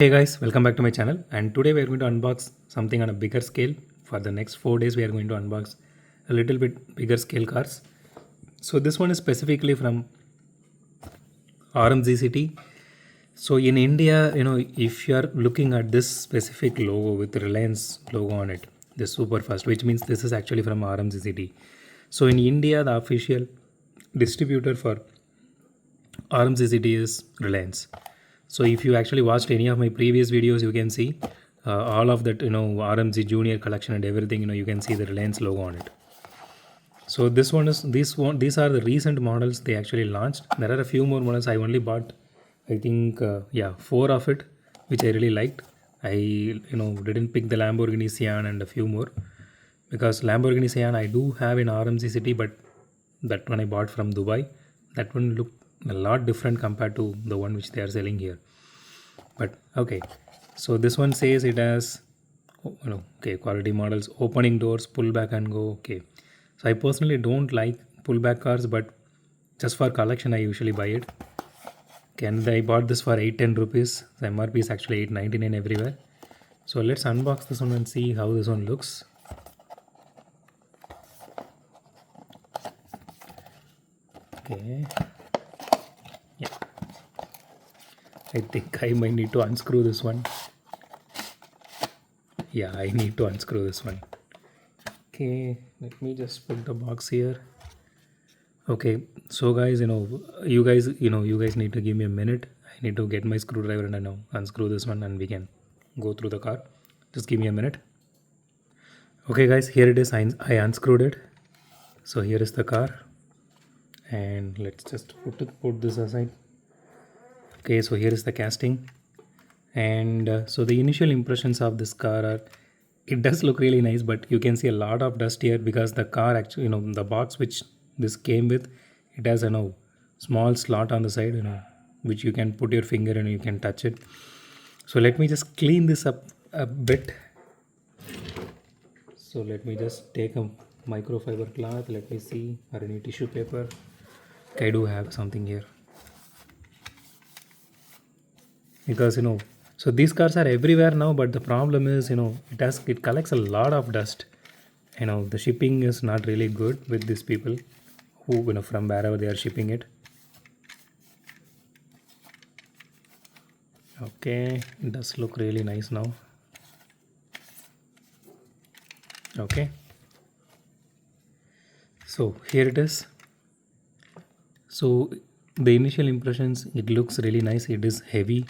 Hey guys, welcome back to my channel, and today we are going to unbox something on a bigger scale. For the next 4 days we are going to unbox a little bit bigger scale cars. So this one is specifically from RMZ city. So in India, if you are looking at this specific logo with Reliance logo on it, this super fast, which means this is actually from RMZ city. So in India, the official distributor for RMZ city is Reliance. So if you actually watched any of my previous videos, you can see all of that, RMZ Junior collection and everything, you can see the Reliance logo on it. So these are the recent models they actually launched. There are a few more models. I only bought, I think, 4 of it, which I really liked. I, didn't pick the Lamborghini Sian and a few more because Lamborghini Sian I do have in RMZ city, but that one I bought from Dubai. That one looked a lot different compared to the one which they are selling here. But okay, so this one says it has quality models, opening doors, pull back and go. Okay, so I personally don't like pullback cars, but just for collection I usually buy it. Okay, and I bought this for 810 rupees. The MRP is actually 899 everywhere. So let's unbox this one and see how this one looks. Okay, yeah, I think I might need to unscrew this one. Yeah, I need to unscrew this one. Okay, let me just put the box here. Okay, so guys, you guys need to give me a minute. I need to get my screwdriver and unscrew this one and we can go through the car. Just give me a minute. Okay guys, here it is. I unscrewed it. So here is the car. And let's just put this aside. Okay, so here is the casting. And so the initial impressions of this car are, it does look really nice, but you can see a lot of dust here because the car actually, the box which this came with, it has a small slot on the side, which you can put your finger and you can touch it. So let me just clean this up a bit. So let me just take a microfiber cloth. Let me see, or any tissue paper. Okay, I do have something here because so these cars are everywhere now, but the problem is it collects a lot of dust. The shipping is not really good with these people who from wherever they are shipping it. Okay, it does look really nice now. Okay, so here it is. So the initial impressions, it looks really nice. It is heavy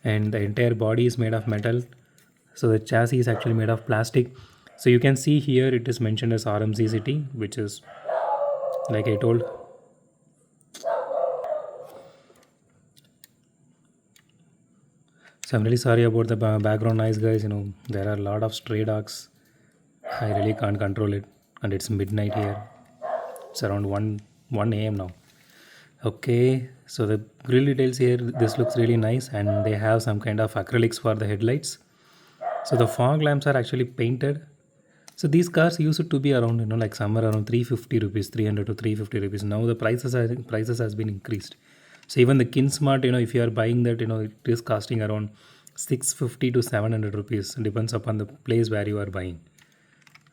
and the entire body is made of metal. So the chassis is actually made of plastic. So you can see here it is mentioned as RMZ city, which is, like I told, so I'm really sorry about the background noise, guys. There are a lot of stray dogs. I really can't control it, and it's midnight here. It's around 1 a.m. now. Okay, so the grill details here, this looks really nice, and they have some kind of acrylics for the headlights. So the fog lamps are actually painted. So these cars used to be around, like somewhere around 350 rupees, 300 to 350 rupees. Now the prices has been increased. So even the Kinsmart, if you are buying that, it is costing around 650 to 700 rupees. Depends upon the place where you are buying.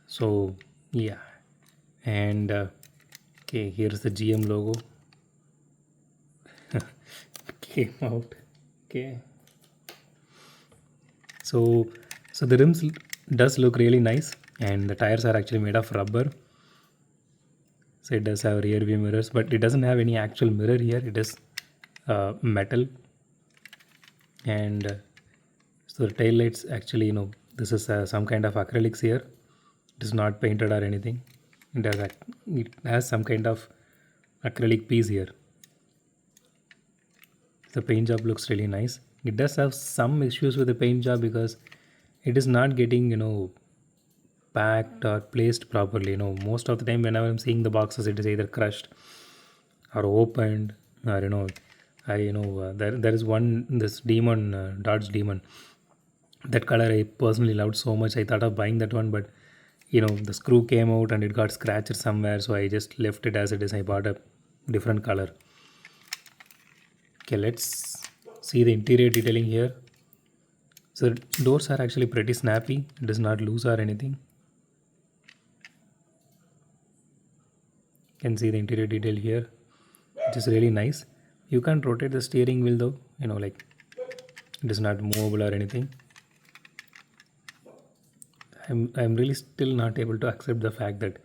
So yeah, and okay, here's the GM logo. Came out. Okay, so the rims does look really nice, and the tires are actually made of rubber. So it does have rear view mirrors, but it doesn't have any actual mirror here. It is metal. And so the tail lights actually, this is some kind of acrylics here. It is not painted or anything. It has some kind of acrylic piece here. The paint job looks really nice. It does have some issues with the paint job because it is not getting packed or placed properly. Most of the time whenever I'm seeing the boxes, it is either crushed or opened, or there is one, this demon, Dodge demon, that color I personally loved so much. I thought of buying that one, but the screw came out and it got scratched somewhere, so I just left it as it is. I bought a different color. Okay, let's see the interior detailing here. So doors are actually pretty snappy. It does not loose or anything. You can see the interior detail here, which is really nice. You can't rotate the steering wheel though, like it is not movable or anything. I'm really still not able to accept the fact that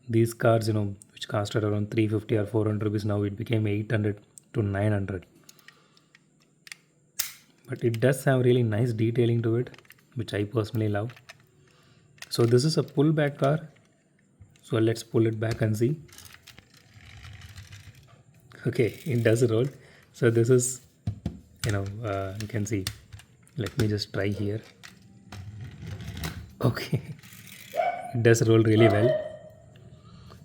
these cars, which cost around 350 or 400 rupees, now it became 800 to 900. But it does have really nice detailing to it, which I personally love. So this is a pullback car. So let's pull it back and see. Okay, it does roll. So this is, you can see. Let me just try here. Okay, it does roll really well.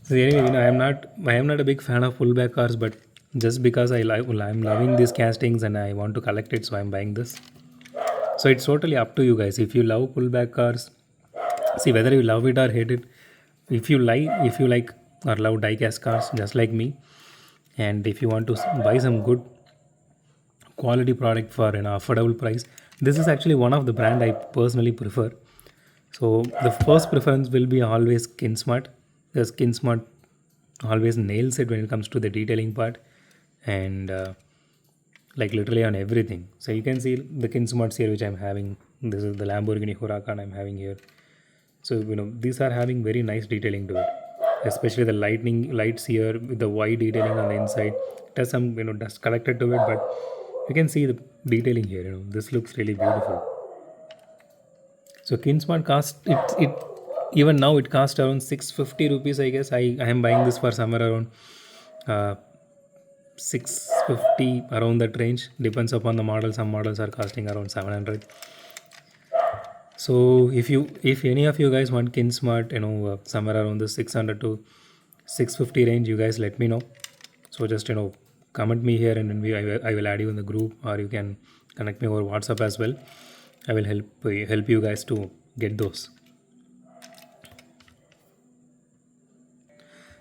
So anyway, I am not a big fan of pullback cars, but just because I'm loving these castings and I want to collect it, so I'm buying this. So it's totally up to you guys. If you love pullback cars, see whether you love it or hate it. If you like or love die-cast cars, just like me, and if you want to buy some good quality product for an affordable price, this is actually one of the brand I personally prefer. So the first preference will be always Kinsmart. The Kinsmart always nails it when it comes to the detailing part, and like literally on everything. So you can see the Kinsmarts here, which I'm having. This is the Lamborghini Huracan I'm having here. So these are having very nice detailing to it, especially the lightning lights here with the white detailing on the inside. It has some dust collected to it, but you can see the detailing here. This looks really beautiful. So Kinsmart cost it even now it costs around 650 rupees. I guess I am buying this for somewhere around 650, around that range. Depends upon the model. Some models are costing around 700. So if any of you guys want Kinsmart, somewhere around the 600 to 650 range, you guys let me know. So just comment me here, and then I will add you in the group, or you can connect me over WhatsApp as well. I will help you guys to get those.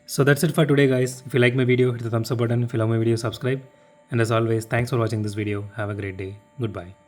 So that's it for today, guys. If you like my video, hit the thumbs up button. If you love my video, subscribe. And as always, thanks for watching this video. Have a great day. Goodbye.